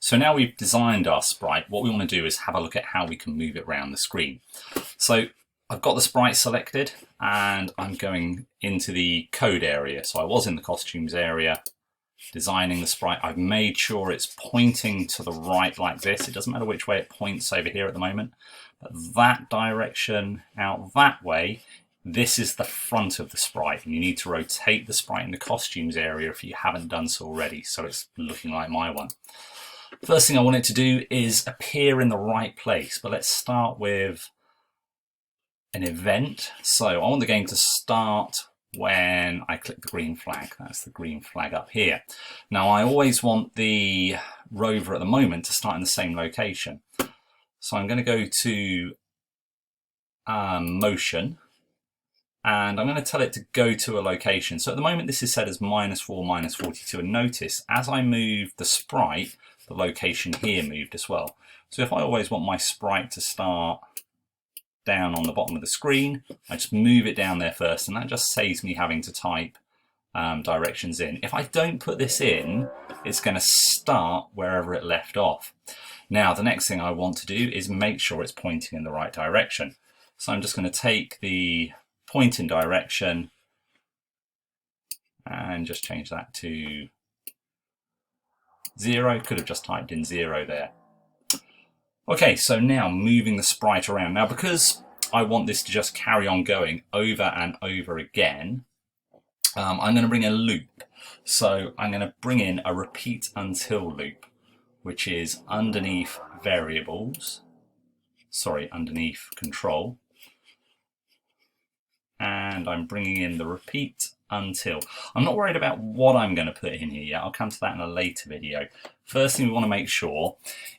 So now we've designed our sprite, what we want to do is have a look at how we can move it around the screen. So I've got the sprite selected and I'm going into the code area. So I was in the costumes area, designing the sprite. I've made sure it's pointing to the right like this. It doesn't matter which way it points over here at the moment, but that direction out that way, this is the front of the sprite, and you need to rotate the sprite in the costumes area if you haven't done so already, so it's looking like my one. First thing I want it to do is appear in the right place, but let's start with an event. So I want the game to start when I click the green flag. That's the green flag up here. Now I always want the rover at the moment to start in the same location. So I'm going to go to motion, and I'm going to tell it to go to a location. So at the moment this is set as -4, -42, and notice as I move the sprite, the location here moved as well. So if I always want my sprite to start down on the bottom of the screen, I just move it down there first, and that just saves me having to type directions in. If I don't put this in, it's going to start wherever it left off. Now the next thing I want to do is make sure it's pointing in the right direction. So I'm just going to take the pointing direction and just change that to 0. Could have just typed in 0 there. Okay, so now moving the sprite around. Now because I want this to just carry on going over and over again, I'm going to bring a loop. So I'm going to bring in a repeat until loop, which is underneath variables, underneath control. And I'm bringing in the repeat until. I'm not worried about what I'm going to put in here yet. I'll come to that in a later video. First thing we want to make sure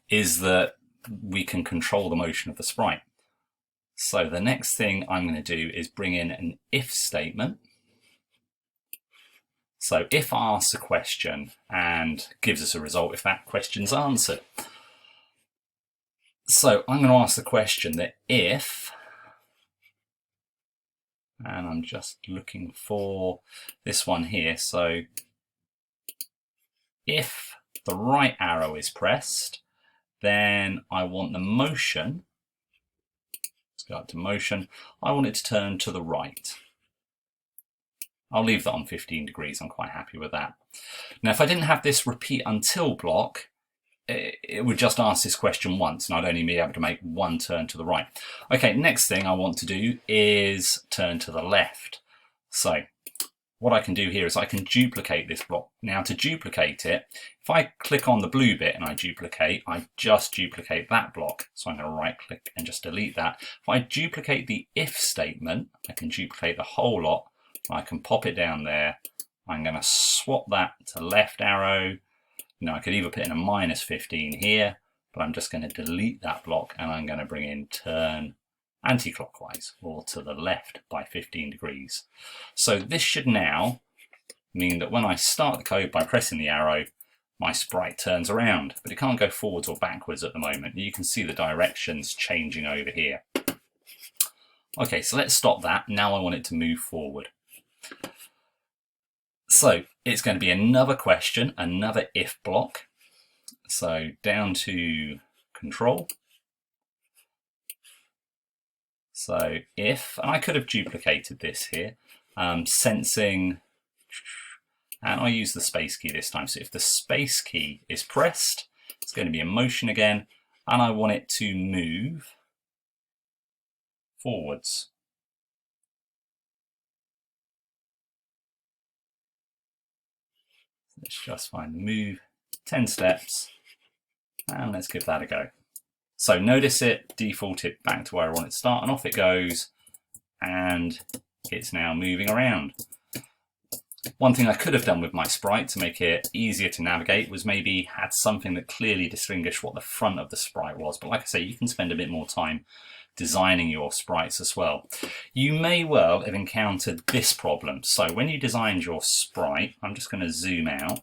is that we can control the motion of the sprite. So the next thing I'm going to do is bring in an if statement. So if asks a question and gives us a result if that question's answered. So I'm going to ask the question that if, and I'm just looking for this one here. So if the right arrow is pressed, then I want the motion, let's go up to motion, I want it to turn to the right. I'll leave that on 15 degrees, I'm quite happy with that. Now if I didn't have this repeat until block, it would just ask this question once and I'd only be able to make one turn to the right. Okay, next thing I want to do is turn to the left. So what I can do here is I can duplicate this block. Now to duplicate it, if I click on the blue bit and I just duplicate that block. So I'm going to right click and just delete that. If I duplicate the if statement, I can duplicate the whole lot. I can pop it down there. I'm going to swap that to left arrow. Now I could either put in a -15 here, but I'm just going to delete that block and I'm going to bring in turn anti-clockwise or to the left by 15 degrees. So this should now mean that when I start the code by pressing the arrow, my sprite turns around, but it can't go forwards or backwards at the moment. You can see the directions changing over here. Okay, so let's stop that. Now I want it to move forward. So it's going to be another question, another if block. So down to control. So if, and I could have duplicated this here, sensing, and I use the space key this time. So if the space key is pressed, it's going to be in motion again, and I want it to move forwards. Let's just find the move, 10 steps, and let's give that a go. So notice it defaulted back to where I want it to start, and off it goes, and it's now moving around. One thing I could have done with my sprite to make it easier to navigate was maybe had something that clearly distinguished what the front of the sprite was. But like I say, you can spend a bit more time designing your sprites as well. You may well have encountered this problem. So when you designed your sprite, I'm just going to zoom out.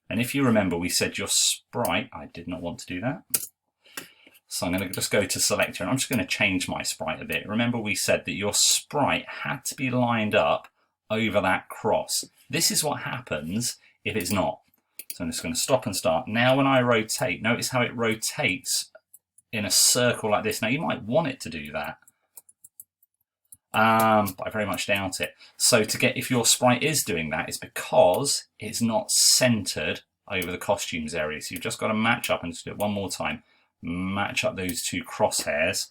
And if you remember, we said your sprite, I did not want to do that. So I'm going to just go to selector and I'm just going to change my sprite a bit. Remember we said that your sprite had to be lined up over that cross. This is what happens if it's not. So I'm just going to stop and start. Now when I rotate, notice how it rotates in a circle like this. Now you might want it to do that, but I very much doubt it. So to get, if your sprite is doing that, it's because it's not centered over the costumes area. So you've just got to match up, and just do it one more time, match up those two crosshairs,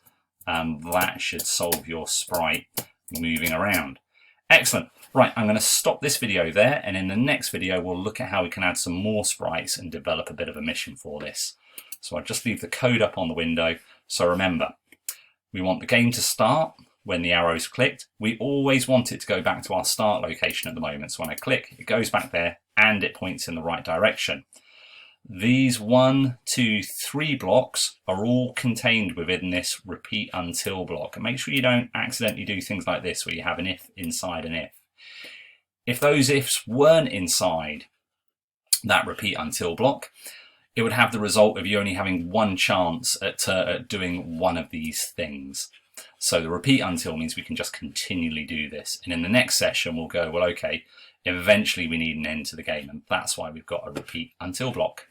and that should solve your sprite moving around. Excellent. Right, I'm going to stop this video there, and in the next video we'll look at how we can add some more sprites and develop a bit of a mission for this. So I'll just leave the code up on the window. So remember, we want the game to start when the arrow's clicked. We always want it to go back to our start location at the moment. So when I click, it goes back there and it points in the right direction. These 1, 2, 3 blocks are all contained within this repeat until block. And make sure you don't accidentally do things like this where you have an if inside an if. If those ifs weren't inside that repeat until block, it would have the result of you only having one chance at doing one of these things. So the repeat until means we can just continually do this. And in the next session, we'll go, well, okay, eventually we need an end to the game. And that's why we've got a repeat until block.